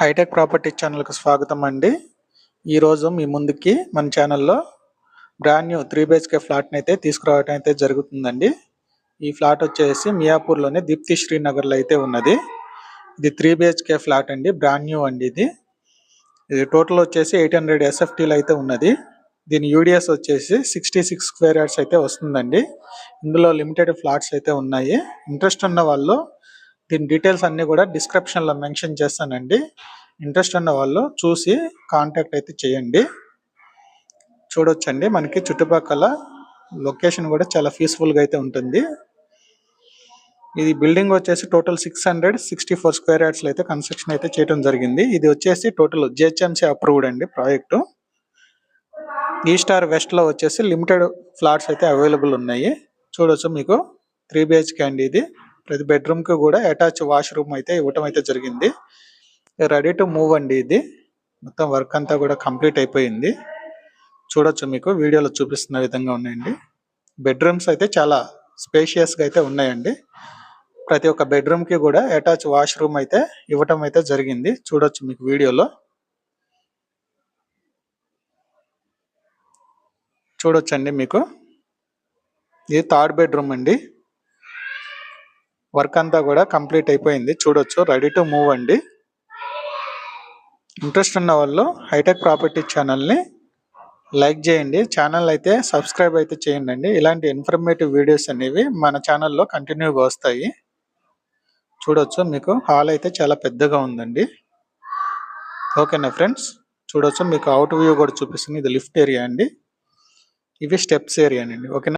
Hitech property ఛానల్కి స్వాగతం అండి. ఈరోజు మీ ముందుకి మన ఛానల్లో బ్రాండ్ న్యూ 3 BHK ఫ్లాట్ని అయితే తీసుకురావడం అయితే జరుగుతుందండి. ఈ ఫ్లాట్ వచ్చేసి మియాపూర్లోనే దీప్తి శ్రీనగర్లో అయితే ఉన్నది. ఇది 3 BHK ఫ్లాట్ అండి, బ్రాండ్ న్యూ అండి. ఇది టోటల్ వచ్చేసి 800 SFTలు అయితే ఉన్నది. దీని యూడిఎస్ వచ్చేసి 66 స్క్వేర్ యార్డ్స్ అయితే వస్తుందండి. ఇందులో లిమిటెడ్ ఫ్లాట్స్ అయితే ఉన్నాయి. ఇంట్రెస్ట్ ఉన్న వాళ్ళు దీని డీటెయిల్స్ అన్నీ కూడా డిస్క్రిప్షన్లో మెన్షన్ చేస్తానండి. ఇంట్రెస్ట్ ఉన్న వాళ్ళు చూసి కాంటాక్ట్ అయితే చేయండి. చూడొచ్చండి, మనకి చుట్టుపక్కల లొకేషన్ కూడా చాలా పీస్ఫుల్గా అయితే ఉంటుంది. ఇది బిల్డింగ్ వచ్చేసి టోటల్ 664 స్క్వేర్ యార్డ్స్లో అయితే కన్స్ట్రక్షన్ అయితే చేయడం జరిగింది. ఇది వచ్చేసి టోటల్ జిహెచ్ఎంసీ అప్రూవ్డ్ అండి ప్రాజెక్టు. ఈస్ట్ ఆర్ వెస్ట్లో వచ్చేసి లిమిటెడ్ ఫ్లాట్స్ అయితే అవైలబుల్ ఉన్నాయి. చూడొచ్చు, మీకు 3 BHK అండి. ఇది ప్రతి బెడ్రూమ్కి కూడా అటాచ్ వాష్రూమ్ అయితే ఇవ్వటం అయితే జరిగింది. రెడీ టు మూవ్ అండి. ఇది మొత్తం వర్క్ అంతా కూడా కంప్లీట్ అయిపోయింది. చూడొచ్చు, మీకు వీడియోలో చూపిస్తున్న విధంగా ఉన్నాయండి. బెడ్రూమ్స్ అయితే చాలా స్పేషియస్గా అయితే ఉన్నాయండి. ప్రతి ఒక్క బెడ్రూమ్కి కూడా అటాచ్ వాష్రూమ్ అయితే ఇవ్వటం అయితే జరిగింది. చూడొచ్చు మీకు వీడియోలో. చూడొచ్చండి, మీకు ఇది 3rd బెడ్రూమ్ అండి. వర్క్ అంతా కూడా కంప్లీట్ అయిపోయింది. చూడొచ్చు, రెడీ టు మూవ్ అండి. ఇంట్రెస్ట్ ఉన్న వాళ్ళు హైటెక్ ప్రాపర్టీ ఛానల్ని లైక్ చేయండి. ఛానల్ అయితే సబ్స్క్రైబ్ అయితే చేయండి. ఇలాంటి ఇన్ఫర్మేటివ్ వీడియోస్ అనేవి మన ఛానల్లో కంటిన్యూగా వస్తాయి. చూడొచ్చు, మీకు హాల్ అయితే చాలా పెద్దగా ఉందండి. ఓకేనా ఫ్రెండ్స్, చూడొచ్చు, మీకు అవుట్ వ్యూ కూడా చూపిస్తుంది. ఇది లిఫ్ట్ ఏరియా అండి, ఇవి స్టెప్స్ ఏరియా అండి. ఓకేనా.